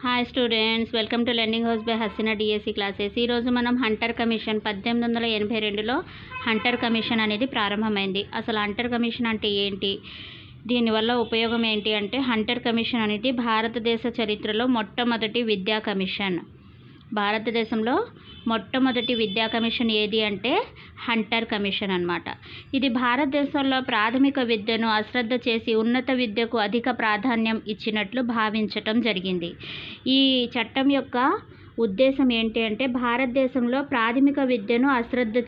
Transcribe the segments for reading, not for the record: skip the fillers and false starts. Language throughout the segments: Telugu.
Hi students, welcome to learning house by Haseena DSC classes. ఈరోజు మనం హంటర్ కమిషన్ 1882లో హంటర్ కమిషన్ అనేది ప్రారంభమైంది. అసలు హంటర్ కమిషన్ అంటే ఏంటి, దీనివల్ల ఉపయోగం ఏంటి అంటే, హంటర్ కమిషన్ అనేది భారతదేశ చరిత్రలో మొట్టమొదటి విద్యా కమిషన్. భారతదేశంలో మొట్టమొదటి విద్యా కమిషన్ ఏది అంటే హంటర్ కమిషన్ అన్నమాట. ఇది భారతదేశంలో ప్రాథమిక విద్యను అశ్రద్ధ చేసి ఉన్నత విద్యకు అధిక ప్రాధాన్యం ఇచ్చినట్లు భావించటం జరిగింది. ఈ చట్టం యొక్క ఉద్దేశం ఏంటి అంటే, భారతదేశంలో ప్రాథమిక విద్యను అశ్రద్ధ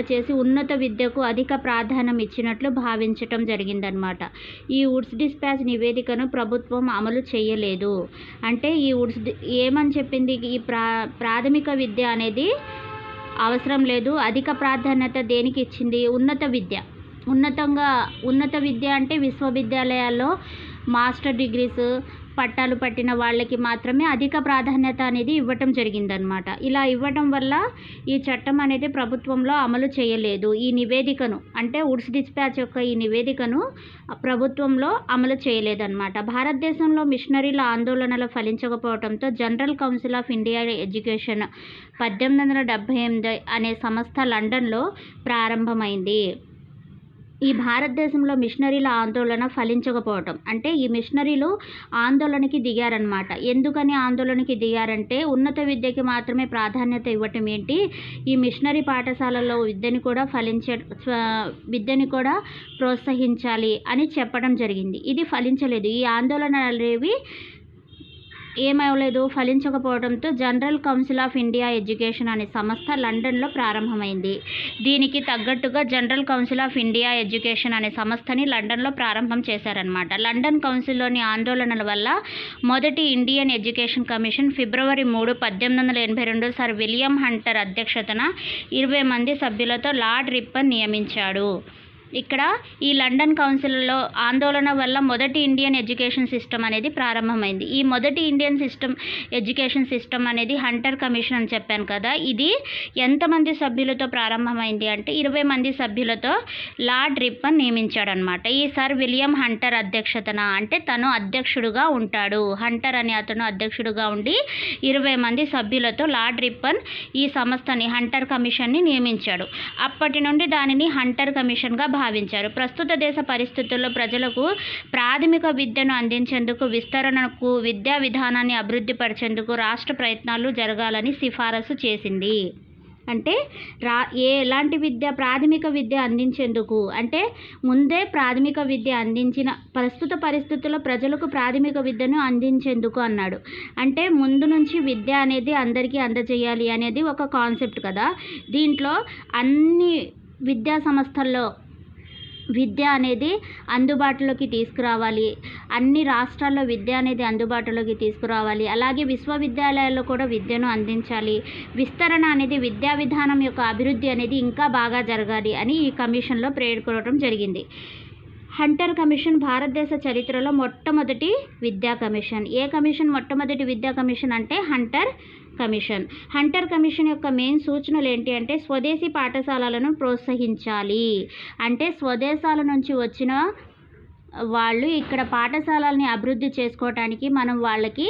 చేసి ఉన్నత విద్యకు అధిక ప్రాధాన్యం ఇచ్చినట్లు భావించటం జరిగిందనమాట. ఈ వుడ్స్ డిస్పాచ్ నివేదికను ప్రభుత్వం అమలు చేయలేదు. అంటే ఈ వుడ్స్ ఏమని చెప్పింది, ఈ ప్రాథమిక విద్య అనేది అవసరం లేదు, అధిక ప్రాధాన్యత దేనికి ఇచ్చింది, ఉన్నత విద్య అంటే విశ్వవిద్యాలయాల్లో మాస్టర్ డిగ్రీస్ పట్టాలు పట్టిన వాళ్ళకి మాత్రమే అధిక ప్రాధాన్యత అనేది ఇవ్వటం జరిగిందనమాట. ఇలా ఇవ్వటం వల్ల ఈ చట్టం అనేది ప్రభుత్వంలో అమలు చేయలేదు. ఈ నివేదికను అంటే వుడ్స్ డిస్పాచ్ యొక్క ఈ నివేదికను ప్రభుత్వంలో అమలు చేయలేదన్నమాట. భారతదేశంలో మిషనరీల ఆందోళనలు ఫలించకపోవడంతో general council of India education 1878 అనే సంస్థ లండన్లో ప్రారంభమైంది. ఈ భారతదేశంలో మిషనరీల ఆందోళన ఫలించకపోవటం అంటే, ఈ మిషనరీలు ఆందోళనకి దిగారనమాట. ఎందుకని ఆందోళనకి దిగారంటే, ఉన్నత విద్యకి మాత్రమే ప్రాధాన్యత ఇవ్వటం ఏంటి, ఈ మిషనరీ పాఠశాలలో విద్యని కూడా ప్రోత్సహించాలి అని చెప్పడం జరిగింది. ఇది ఫలించలేదు. ఈ ఆందోళనలు అనేవి ఫలించకపోవడంతో general council of India education అనే సంస్థ లండన్లో ప్రారంభమైంది. దీనికి తగ్గట్టుగా general council of India education అనే సంస్థని లండన్లో ప్రారంభం చేశారనమాట. లండన్ కౌన్సిల్లోని ఆందోళనల వల్ల మొదటి ఇండియన్ ఎడ్యుకేషన్ కమిషన్ ఫిబ్రవరి 3, 1882 సర్ విలియం హంటర్ అధ్యక్షతన 20 మంది సభ్యులతో లార్డ్ రిప్పన్ నియమించాడు. ఇక్కడ ఈ లండన్ కౌన్సిల్లో ఆందోళన వల్ల మొదటి ఇండియన్ ఎడ్యుకేషన్ సిస్టమ్ అనేది ప్రారంభమైంది. ఈ మొదటి ఇండియన్ ఎడ్యుకేషన్ సిస్టమ్ అనేది హంటర్ కమిషన్ అని చెప్పాను కదా. ఇది ఎంతమంది సభ్యులతో ప్రారంభమైంది అంటే 20 మంది సభ్యులతో లార్డ్ రిప్పన్ నియమించాడనమాట. ఈ సర్ విలియం హంటర్ అధ్యక్షతన అంటే తను అధ్యక్షుడుగా ఉంటాడు. హంటర్ అనే అతను అధ్యక్షుడుగా ఉండి 20 మంది సభ్యులతో లార్డ్ రిప్పన్ ఈ సంస్థని హంటర్ కమిషన్ని నియమించాడు. అప్పటి నుండి దానిని హంటర్ కమిషన్గా భావించారు. ప్రస్తుత దేశ పరిస్థితుల్లో ప్రజలకు ప్రాథమిక విద్యను అందించేందుకు, విస్తరణకు, విద్యా విధానాన్ని అభివృద్ధి పరిచేందుకు రాష్ట్ర ప్రయత్నాలు జరగాలని సిఫారసు చేసింది. అంటే ఎలాంటి ప్రాథమిక విద్య అందించేందుకు అంటే, ముందే ప్రాథమిక విద్య అందించిన ప్రస్తుత పరిస్థితుల్లో ప్రజలకు ప్రాథమిక విద్యను అందించేందుకు అన్నాడు. అంటే ముందు నుంచి విద్య అనేది అందరికీ అందజేయాలి అనేది ఒక కాన్సెప్ట్ కదా. దీంట్లో అన్ని విద్యా సంస్థల్లో విద్య అనేది అందుబాటులోకి తీసుకురావాలి, అన్ని రాష్ట్రాల్లో విద్య అనేది అందుబాటులోకి తీసుకురావాలి. అలాగే విశ్వవిద్యాలయాల్లో కూడా విద్యను అందించాలి. విస్తరణ అనేది, విద్యా విధానం యొక్క అభివృద్ధి అనేది ఇంకా బాగా జరగాలి అని ఈ కమిషన్లో పేర్కొనడం జరిగింది. హంటర్ కమిషన్ భారతదేశ చరిత్రలో మొట్టమొదటి విద్యా కమిషన్. ఏ కమిషన్ మొట్టమొదటి విద్యా కమిషన్ అంటే హంటర్ కమిషన్. హంటర్ కమిషన్ యొక్క మెయిన్ సూచనలు ఏంటి అంటే, స్వదేశీ పాఠశాలలను ప్రోత్సహించాలి. అంటే స్వదేశాల నుంచి వచ్చిన వాళ్ళు ఇక్కడ పాఠశాలల్ని అభివృద్ధి చేసుకోవటానికి మనం వాళ్ళకి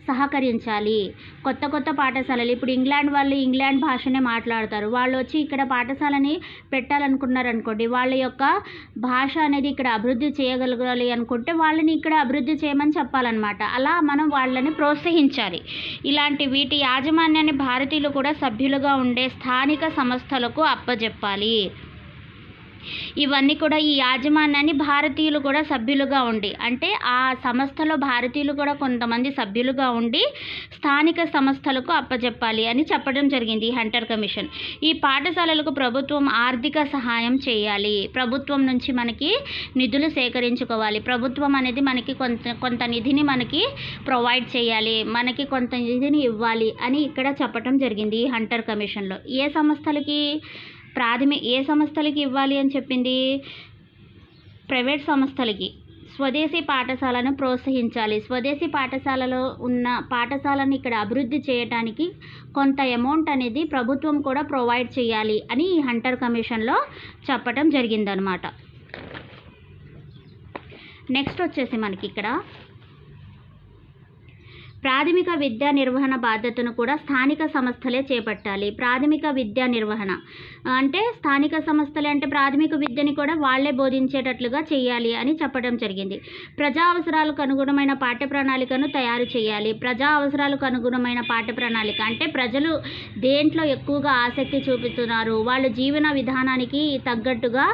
సహకరించాలి. కొత్త పాఠశాలలు, ఇప్పుడు ఇంగ్లాండ్ భాషనే మాట్లాడతారు. వాళ్ళు వచ్చి ఇక్కడ పాఠశాలని పెట్టాలనుకున్నారనుకోండి, వాళ్ళ యొక్క భాష అనేది ఇక్కడ అభివృద్ధి చేయగలగాలి అనుకుంటే వాళ్ళని ఇక్కడ అభివృద్ధి చేయమని చెప్పాలన్నమాట. అలా మనం వాళ్ళని ప్రోత్సహించాలి. ఇలాంటి వీటి యాజమాన్యాన్ని భారతీయులు కూడా సభ్యులుగా ఉండే స్థానిక సంస్థలకు అప్పజెప్పాలి. ఇవన్నీ కూడా ఈ యాజమాన్యాన్ని భారతీయులు కూడా సభ్యులుగా ఉండి, అంటే ఆ సంస్థలో భారతీయులు కూడా కొంతమంది సభ్యులుగా ఉండి స్థానిక సంస్థలకు అప్పజెప్పాలి అని చెప్పడం జరిగింది ఈ హంటర్ కమిషన్. ఈ పాఠశాలలకు ప్రభుత్వం ఆర్థిక సహాయం చేయాలి. ప్రభుత్వం నుంచి మనకి నిధులు సేకరించుకోవాలి. ప్రభుత్వం అనేది మనకి కొంత నిధిని మనకి ప్రొవైడ్ చేయాలి, మనకి కొంత నిధిని ఇవ్వాలి అని ఇక్కడ చెప్పడం జరిగింది ఈ హంటర్ కమిషన్లో. ఏ సంస్థలకి ఇవ్వాలి అని చెప్పింది, ప్రైవేట్ సంస్థలకి. స్వదేశీ పాఠశాలను ప్రోత్సహించాలి. స్వదేశీ పాఠశాలలో ఉన్న పాఠశాలను ఇక్కడ అభివృద్ధి చేయడానికి కొంత అమౌంట్ అనేది ప్రభుత్వం కూడా ప్రొవైడ్ చేయాలి అని ఈ హంటర్ కమిషన్లో చెప్పడం జరిగిందనమాట. నెక్స్ట్ వచ్చేసి మనకి ఇక్కడ ప్రాథమిక విద్యా నిర్వహణ బాధ్యతను కూడా స్థానిక సంస్థలే చేపట్టాలి. ప్రాథమిక విద్యా నిర్వహణ అంటే స్థానిక సంస్థలే అంటే ప్రాథమిక విద్యని కూడా వాళ్ళే బోధించేటట్లుగా చేయాలి అని చెప్పడం జరిగింది. ప్రజా అవసరాలకు అనుగుణమైన పాఠ్య ప్రణాళికను తయారు చేయాలి. ప్రజా అవసరాలకు అనుగుణమైన పాఠ్య ప్రణాళిక అంటే ప్రజలు దేంట్లో ఎక్కువగా ఆసక్తి చూపుతున్నారు, వాళ్ళ జీవన విధానానికి తగ్గట్టుగా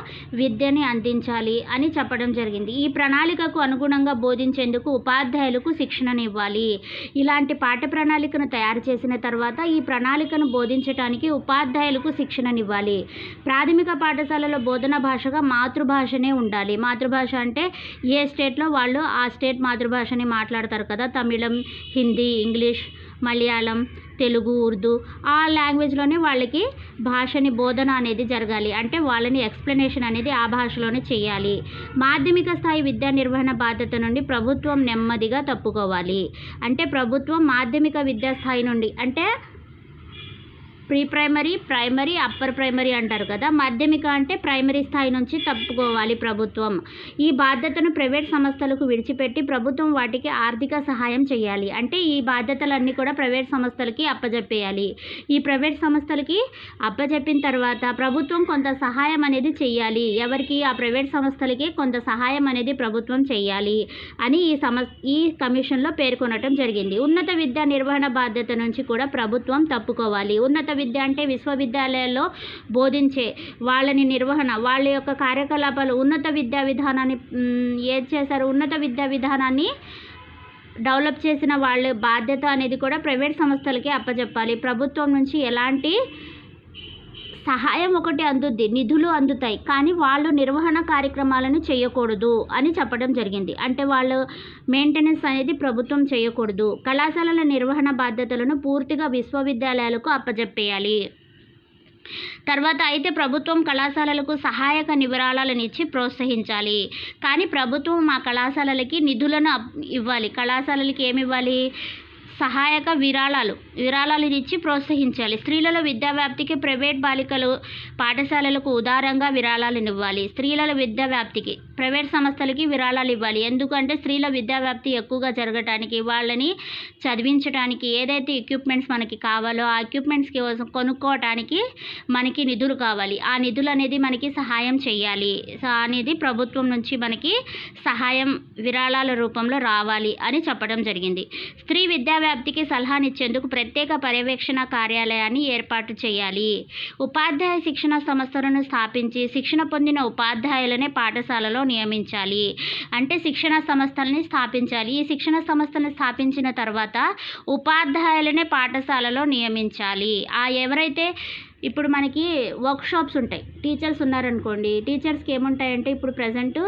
విద్యని అందించాలి అని చెప్పడం జరిగింది. ఈ ప్రణాళికకు అనుగుణంగా బోధించేందుకు ఉపాధ్యాయులకు శిక్షణనివ్వాలి. ఇలాంటి పాఠ్య ప్రణాళికను తయారు చేసిన తర్వాత ఈ ప్రణాళికను బోధించడానికి ఉపాధ్యాయులకు శిక్షణనివ్వాలి. ప్రాథమిక పాఠశాలలో బోధనా భాషగా మాతృభాషనే ఉండాలి. మాతృభాష అంటే ఏ స్టేట్లో వాళ్ళు ఆ స్టేట్ మాతృభాషని మాట్లాడతారు కదా, తమిళం, హిందీ, ఇంగ్లీష్, మలయాళం, తెలుగు, ఉర్దూ ఆ లాంగ్వేజ్లోనే వాళ్ళకి భాషని బోధన అనేది జరగాలి. అంటే వాళ్ళని ఎక్స్ప్లెనేషన్ అనేది ఆ భాషలోనే చేయాలి. మాధ్యమిక స్థాయి విద్యా నిర్వహణ బాధ్యత నుండి ప్రభుత్వం నెమ్మదిగా తప్పుకోవాలి. అంటే ప్రభుత్వం మాధ్యమిక విద్యా స్థాయి నుండి అంటే pre primary, primary, upper primary అంటారు కదా, మాధ్యమిక అంటే ప్రైమరీ స్థాయి నుంచి తప్పుకోవాలి ప్రభుత్వం. ఈ బాధ్యతను ప్రైవేట్ సంస్థలకు విడిచిపెట్టి ప్రభుత్వం వాటికి ఆర్థిక సహాయం చేయాలి. అంటే ఈ బాధ్యతలన్నీ కూడా ప్రైవేట్ సంస్థలకి అప్పజెప్పేయాలి. ఈ ప్రైవేట్ సంస్థలకి అప్పజెప్పిన తర్వాత ప్రభుత్వం కొంత సహాయం అనేది చేయాలి. ఎవరికి? ఆ ప్రైవేట్ సంస్థలకి కొంత సహాయం అనేది ప్రభుత్వం చేయాలి అని ఈ కమిషన్లో పేర్కొనటం జరిగింది. ఉన్నత విద్యా నిర్వహణ బాధ్యత నుంచి కూడా ప్రభుత్వం తప్పుకోవాలి. ఉన్నత విద్య అంటే విశ్వవిద్యాలయాల్లో బోధించే వాళ్ళని నిర్వహణ, వాళ్ళ యొక్క కార్యకలాపాలు, ఉన్నత విద్యా విధానాన్ని ఏది చేశారు, ఉన్నత విద్యా విధానాన్ని డెవలప్ చేసిన వాళ్ళ బాధ్యత అనేది కూడా ప్రైవేట్ సంస్థలకే అప్పచెప్పాలి. ప్రభుత్వం నుంచి ఎలాంటి సహాయం ఒకటి అందుద్ది, నిధులు అందుతాయి, కానీ వాళ్ళు నిర్వహణ కార్యక్రమాలను చేయకూడదు అని చెప్పడం జరిగింది. అంటే వాళ్ళు మెయింటెనెన్స్ అనేది ప్రభుత్వం చేయకూడదు. కళాశాలల నిర్వహణ బాధ్యతలను పూర్తిగా విశ్వవిద్యాలయాలకు అప్పజెప్పేయాలి. తర్వాత అయితే ప్రభుత్వం కళాశాలలకు సహాయక విరాళాలను ఇచ్చి ప్రోత్సహించాలి. కానీ ప్రభుత్వం మా కళాశాలలకి నిధులను ఇవ్వాలి. కళాశాలలకి ఏమి ఇవ్వాలి? సహాయక విరాళాలు ఇచ్చి ప్రోత్సహించాలి. స్త్రీలలో విద్యా వ్యాప్తికి ప్రైవేట్ బాలికలు పాఠశాలలకు ఉదారంగా విరాళాలను ఇవ్వాలి. స్త్రీల విద్యా వ్యాప్తికి ప్రైవేట్ సంస్థలకి విరాళాలు ఇవ్వాలి. ఎందుకంటే స్త్రీల విద్యా వ్యాప్తి ఎక్కువగా జరగటానికి, వాళ్ళని చదివించడానికి ఏదైతే ఎక్విప్మెంట్స్ మనకి కావాలో ఆ ఎక్విప్మెంట్స్కి కొనుక్కోవటానికి మనకి నిధులు కావాలి. ఆ నిధులు అనేది మనకి సహాయం చేయాలి అనేది ప్రభుత్వం నుంచి మనకి సహాయం విరాళాల రూపంలో రావాలి అని చెప్పడం జరిగింది. స్త్రీ విద్యా వ్యాప్తికి సలహానిచ్చేందుకు ప్రత్యేక పర్యవేక్షణ కార్యాలయాన్ని ఏర్పాటు చేయాలి. ఉపాధ్యాయ శిక్షణ సంస్థలను స్థాపించి శిక్షణ పొందిన ఉపాధ్యాయులనే పాఠశాలలో నియమించాలి. అంటే శిక్షణ సంస్థలని స్థాపించాలి. ఈ శిక్షణ సంస్థలను స్థాపించిన తర్వాత ఉపాధ్యాయులనే పాఠశాలలో నియమించాలి. ఎవరైతే ఇప్పుడు మనకి వర్క్షాప్స్ ఉంటాయి, టీచర్స్ ఉన్నారనుకోండి, టీచర్స్కి ఏముంటాయంటే ఇప్పుడు ప్రజెంట్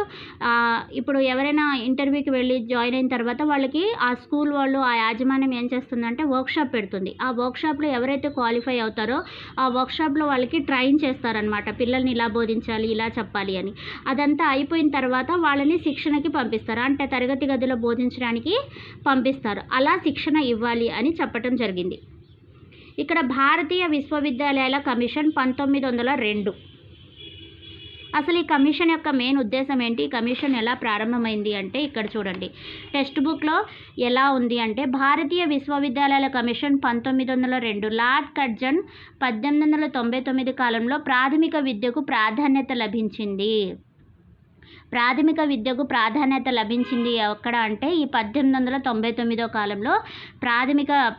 ఇప్పుడు ఎవరైనా ఇంటర్వ్యూకి వెళ్ళి జాయిన్ అయిన తర్వాత వాళ్ళకి ఆ స్కూల్ వాళ్ళు ఆ యాజమాన్యం ఏం చేస్తుందంటే వర్క్షాప్ పెడుతుంది. ఆ వర్క్షాప్లో ఎవరైతే క్వాలిఫై అవుతారో ఆ వర్క్షాప్లో వాళ్ళకి ట్రైన్ చేస్తారనమాట. పిల్లల్ని ఇలా బోధించాలి, ఇలా చెప్పాలి అని. అదంతా అయిపోయిన తర్వాత వాళ్ళని శిక్షణకి పంపిస్తారు. అంటే తరగతి గదిలో బోధించడానికి పంపిస్తారు. అలా శిక్షణ ఇవ్వాలి అని చెప్పటం జరిగింది. ఇక్కడ భారతీయ విశ్వవిద్యాలయాల కమిషన్ 1902. అసలు ఈ కమిషన్ యొక్క మెయిన్ ఉద్దేశం ఏంటి? ఈ కమిషన్ ఎలా ప్రారంభమైంది అంటే ఇక్కడ చూడండి, టెక్స్ట్ బుక్లో ఎలా ఉంది అంటే భారతీయ విశ్వవిద్యాలయాల కమిషన్ 1902 లార్డ్ కర్జన్ 1899 కాలంలో ప్రాథమిక విద్యకు ప్రాధాన్యత లభించింది. ప్రాథమిక విద్యకు ప్రాధాన్యత లభించింది ఎక్కడ అంటే ఈ 1899 కాలంలో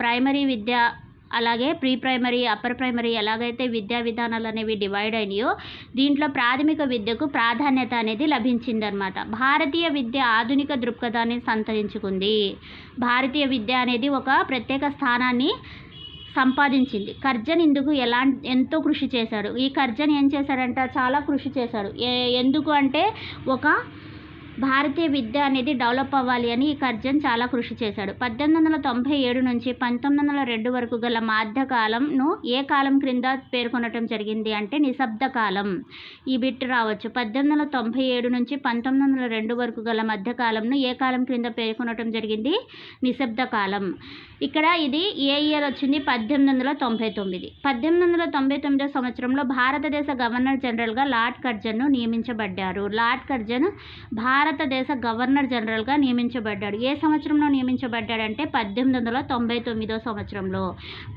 ప్రైమరీ విద్య, అలాగే ప్రీ ప్రైమరీ, అప్పర్ ప్రైమరీ ఎలాగైతే విద్యా విధానాలు అనేవి డివైడ్ అయినాయో దీంట్లో ప్రాథమిక విద్యకు ప్రాధాన్యత అనేది లభించిందనమాట. భారతీయ విద్య ఆధునిక దృక్పథాన్ని సంతరించుకుంది. భారతీయ విద్య అనేది ఒక ప్రత్యేక స్థానాన్ని సంపాదించింది. కర్జన్ ఇందుకు ఎంతో కృషి చేశాడు. ఈ కర్జన్ ఏం చేశాడంట? చాలా కృషి చేశాడు. ఎందుకు అంటే ఒక భారతీయ విద్య అనేది డెవలప్ అవ్వాలి అని ఈ కర్జన్ చాలా కృషి చేశాడు. 1897 నుంచి 1902 వరకు గల మధ్యకాలంను ఏ కాలం క్రింద పేర్కొనటం జరిగింది అంటే నిశ్శబ్ద కాలం. ఈ బిట్ రావచ్చు. 1897 నుంచి 1902 వరకు గల మధ్యకాలంను ఏ కాలం క్రింద పేర్కొనటం జరిగింది? నిశ్శబ్ద కాలం. ఇక్కడ ఇది ఏ ఇయర్ వచ్చింది? 1899. 1899 సంవత్సరంలో భారతదేశ గవర్నర్ జనరల్గా లార్డ్ కర్జన్ను నియమించబడ్డారు. లార్డ్ కర్జన్ భారతదేశ గవర్నర్ జనరల్గా నియమించబడ్డాడు. ఏ సంవత్సరంలో నియమించబడ్డాడంటే 1899 సంవత్సరంలో.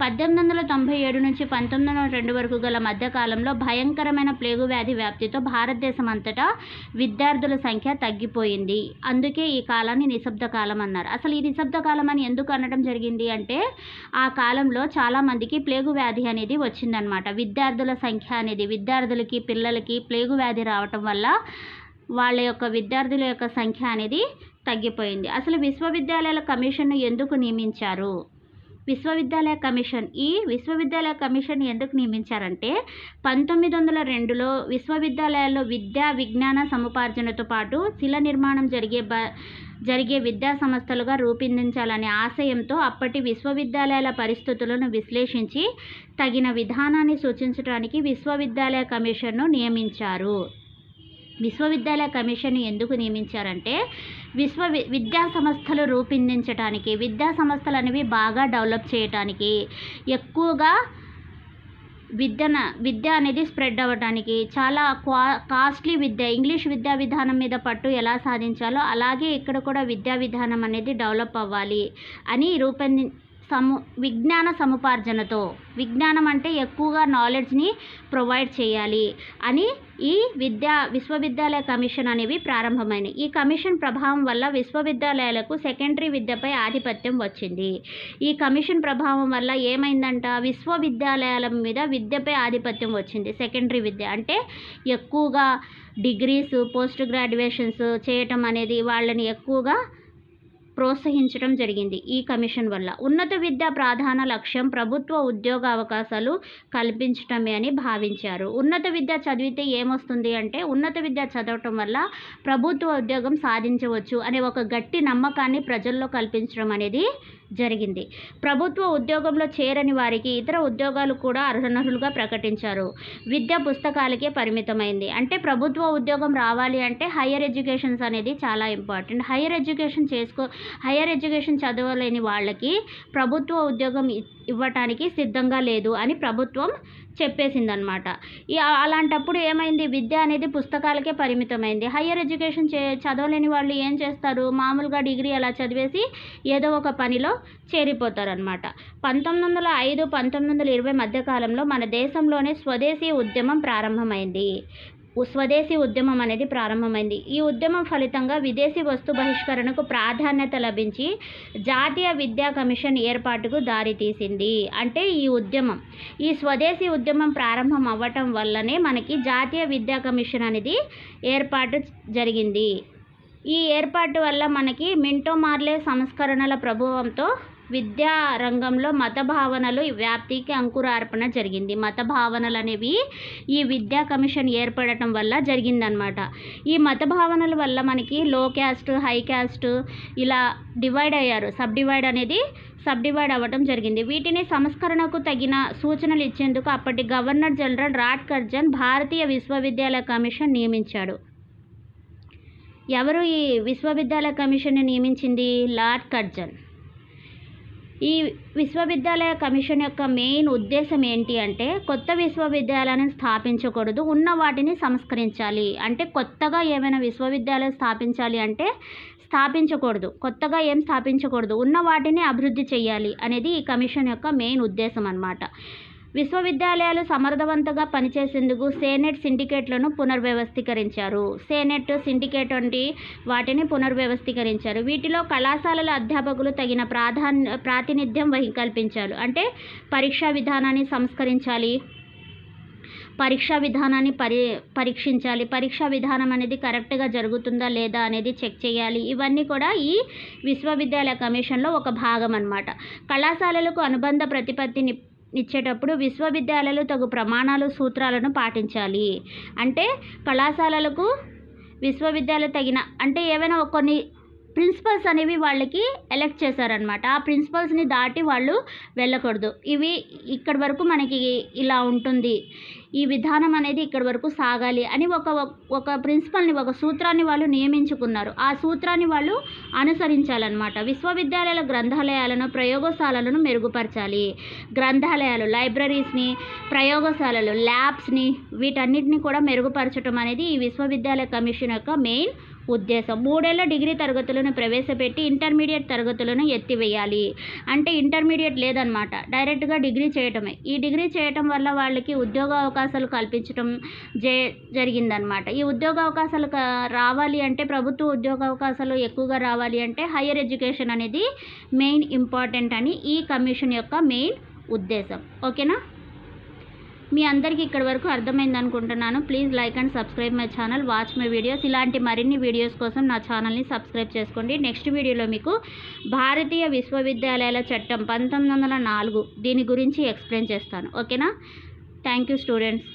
1897 నుంచి 1902 వరకు గల మధ్యకాలంలో భయంకరమైన ప్లేగు వ్యాధి వ్యాప్తితో భారతదేశం అంతటా విద్యార్థుల సంఖ్య తగ్గిపోయింది. అందుకే ఈ కాలాన్ని నిశ్శబ్ద కాలం అన్నారు. అసలు ఈ నిశ్శబ్ద కాలం అని ఎందుకు అనడం జరిగింది అంటే ఆ కాలంలో చాలామందికి ప్లేగు వ్యాధి అనేది వచ్చిందనమాట. విద్యార్థుల సంఖ్య అనేది విద్యార్థులకి పిల్లలకి ప్లేగు వ్యాధి రావటం వల్ల వాళ్ళ యొక్క విద్యార్థుల యొక్క సంఖ్య అనేది తగ్గిపోయింది. అసలు విశ్వవిద్యాలయాల కమిషన్ను ఎందుకు నియమించారు? విశ్వవిద్యాలయ కమిషన్ ఎందుకు నియమించారంటే 1902లో విశ్వవిద్యాలయాల్లో విద్యా విజ్ఞాన సముపార్జనతో పాటు శిల నిర్మాణం జరిగే విద్యా సంస్థలుగా రూపొందించాలనే ఆశయంతో అప్పటి విశ్వవిద్యాలయాల పరిస్థితులను విశ్లేషించి తగిన విధానాన్ని సూచించడానికి విశ్వవిద్యాలయ కమిషన్ను నియమించారు. విశ్వవిద్యాలయ కమిషన్ ఎందుకు నియమించారంటే విద్యా సంస్థలు రూపొందించడానికి, విద్యా సంస్థలు అనేవి బాగా డెవలప్ చేయడానికి, ఎక్కువగా విద్య అనేది స్ప్రెడ్ అవ్వడానికి, చాలా కాస్ట్లీ విద్య ఇంగ్లీష్ విద్యా విధానం మీద పట్టు ఎలా సాధించాలో అలాగే ఇక్కడ కూడా విద్యా విధానం అనేది డెవలప్ అవ్వాలి అని విజ్ఞాన సముపార్జనతో, విజ్ఞానం అంటే ఎక్కువగా నాలెడ్జ్ని ప్రొవైడ్ చేయాలి అని ఈ విశ్వవిద్యాలయ కమిషన్ అనేవి ప్రారంభమైనవి. ఈ కమిషన్ ప్రభావం వల్ల విశ్వవిద్యాలయాలకు సెకండరీ విద్యపై ఆధిపత్యం వచ్చింది. ఈ కమిషన్ ప్రభావం వల్ల ఏమైందంట, విశ్వవిద్యాలయాల మీద విద్యపై ఆధిపత్యం వచ్చింది. సెకండరీ విద్య అంటే ఎక్కువగా డిగ్రీస్, పోస్ట్ గ్రాడ్యుయేషన్స్ చేయటం అనేది వాళ్ళని ఎక్కువగా ప్రోత్సహించడం జరిగింది ఈ కమిషన్ వల్ల. ఉన్నత విద్య ప్రధాన లక్ష్యం ప్రభుత్వ ఉద్యోగ అవకాశాలు కల్పించటమే అని భావించారు. ఉన్నత విద్య చదివితే ఏమొస్తుంది అంటే ఉన్నత విద్య చదవటం వల్ల ప్రభుత్వ ఉద్యోగం సాధించవచ్చు అనే ఒక గట్టి నమ్మకాన్ని ప్రజల్లో కల్పించడం అనేది జరిగింది. ప్రభుత్వ ఉద్యోగంలో చేరని వారికి ఇతర ఉద్యోగాలు కూడా అనర్హులుగా ప్రకటించారు. విద్య పుస్తకాలకే పరిమితమైంది. అంటే ప్రభుత్వ ఉద్యోగం రావాలి అంటే హయ్యర్ ఎడ్యుకేషన్స్ అనేది చాలా ఇంపార్టెంట్. హయ్యర్ ఎడ్యుకేషన్ చదవలేని వాళ్ళకి ప్రభుత్వ ఉద్యోగం ఇవ్వటానికి సిద్ధంగా లేదు అని ప్రభుత్వం చెప్పేసిందనమాట. అలాంటప్పుడు ఏమైంది, విద్య అనేది పుస్తకాలకే పరిమితమైంది. హయ్యర్ ఎడ్యుకేషన్ చదవలేని వాళ్ళు ఏం చేస్తారు, మామూలుగా డిగ్రీ అలా చదివేసి ఏదో ఒక పనిలో చేరిపోతారనమాట. 1905, 1920 మధ్యకాలంలో మన దేశంలోనే స్వదేశీ ఉద్యమం అనేది ప్రారంభమైంది. ఈ ఉద్యమం ఫలితంగా విదేశీ వస్తు బహిష్కరణకు ప్రాధాన్యత లభించి జాతీయ విద్యా కమిషన్ ఏర్పాటుకు దారితీసింది. అంటే ఈ స్వదేశీ ఉద్యమం ప్రారంభం అవ్వటం వల్లనే మనకి జాతీయ విద్యా కమిషన్ అనేది ఏర్పాటు జరిగింది. ఈ ఏర్పాటు వల్ల మనకి మింటో మార్లే సంస్కరణల ప్రభావంతో విద్యా రంగంలో మత భావనలు వ్యాప్తికి అంకురార్పణ జరిగింది. మత భావనలు అనేవి ఈ విద్యా కమిషన్ ఏర్పడటం వల్ల జరిగిందనమాట. ఈ మత భావనల వల్ల మనకి లో క్యాస్ట్, హై క్యాస్ట్ ఇలా డివైడ్ అయ్యారు. సబ్ డివైడ్ అవ్వటం జరిగింది. వీటిని సంస్కరణకు తగిన సూచనలు ఇచ్చేందుకు అప్పటి గవర్నర్ జనరల్ రాట్ కర్జన్ భారతీయ విశ్వవిద్యాలయ కమిషన్ నియమించాడు. ఎవరు ఈ విశ్వవిద్యాలయ కమిషన్ని నియమించింది? Lord Curzon. ఈ విశ్వవిద్యాలయ కమిషన్ యొక్క మెయిన్ ఉద్దేశం ఏంటి అంటే కొత్త విశ్వవిద్యాలయాలను స్థాపించకూడదు, ఉన్న వాటిని సంస్కరించాలి. అంటే కొత్తగా ఏమైనా విశ్వవిద్యాలయం స్థాపించాలి అంటే కొత్తగా ఏం స్థాపించకూడదు, ఉన్న వాటిని అభివృద్ధి చేయాలి అనేది ఈ కమిషన్ యొక్క మెయిన్ ఉద్దేశం అన్నమాట. విశ్వవిద్యాలయాలు సమర్థవంతంగా పనిచేసేందుకు సేనెట్ సిండికేట్లను పునర్వ్యవస్థీకరించారు. సేనెట్, సిండికేట్ వంటి వాటిని పునర్వ్యవస్థీకరించారు. వీటిలో కళాశాలల అధ్యాపకులు తగిన ప్రాతినిధ్యం కల్పించారు. అంటే పరీక్షా విధానాన్ని సంస్కరించాలి, పరీక్షా విధానాన్ని పరీక్షించాలి, పరీక్షా విధానం అనేది కరెక్ట్గా జరుగుతుందా లేదా అనేది చెక్ చేయాలి. ఇవన్నీ కూడా ఈ విశ్వవిద్యాలయ కమిషన్లో ఒక భాగం అన్నమాట. కళాశాలలకు అనుబంధ ప్రతిపత్తిని ఇచ్చేటప్పుడు విశ్వవిద్యాలయాలు తగు ప్రమాణాలు, సూత్రాలను పాటించాలి. అంటే కళాశాలలకు విశ్వవిద్యాలయాలు తగిన అంటే ఏవైనా కొన్ని ప్రిన్సిపల్స్ అనేవి వాళ్ళకి ఎలెక్ట్ చేశారనమాట. ఆ ప్రిన్సిపల్స్ని దాటి వాళ్ళు వెళ్ళకూడదు. ఇవి ఇక్కడి వరకు మనకి ఇలా ఉంటుంది, ఈ విధానం అనేది ఇక్కడి వరకు సాగాలి అని ఒక ప్రిన్సిపల్ని, ఒక సూత్రాన్ని వాళ్ళు నియమించుకున్నారు. ఆ సూత్రాన్ని వాళ్ళు అనుసరించాలన్నమాట. విశ్వవిద్యాలయాల గ్రంథాలయాలను, ప్రయోగశాలలను మెరుగుపరచాలి. గ్రంథాలయాలు, లైబ్రరీస్ని, ప్రయోగశాలలు, ల్యాబ్స్ని వీటన్నిటిని కూడా మెరుగుపరచడం అనేది ఈ విశ్వవిద్యాలయ కమిషన్ యొక్క మెయిన్ ఉద్దేశం. 3 ఏళ్ల డిగ్రీ తరగతులను ప్రవేశపెట్టి ఇంటర్మీడియట్ తరగతులను ఎత్తివేయాలి. అంటే ఇంటర్మీడియట్ లేదనమాట, డైరెక్ట్గా డిగ్రీ చేయటమే. ఈ డిగ్రీ చేయటం వల్ల వాళ్ళకి ఉద్యోగ అవకాశాలు కల్పించడం జరిగిందనమాట. ఈ ఉద్యోగ అవకాశాలు రావాలి అంటే, ప్రభుత్వ ఉద్యోగ అవకాశాలు ఎక్కువగా రావాలి అంటే హైయర్ ఎడ్యుకేషన్ అనేది మెయిన్ ఇంపార్టెంట్ అని ఈ కమిషన్ యొక్క మెయిన్ ఉద్దేశం. ఓకేనా? మీ అందరికీ ఇక్కడి వరకు అర్థమైంది అనుకుంటున్నాను. Please like and subscribe my channel, watch my videos. ఇలాంటి మరిన్ని వీడియోస్ కోసం నా ఛానల్ని సబ్స్క్రైబ్ చేసుకోండి. నెక్స్ట్ వీడియోలో మీకు భారతీయ విశ్వవిద్యాలయాల చట్టం 1904 దీని గురించి ఎక్స్ప్లెయిన్ చేస్తాను. ఓకేనా? Thank you students.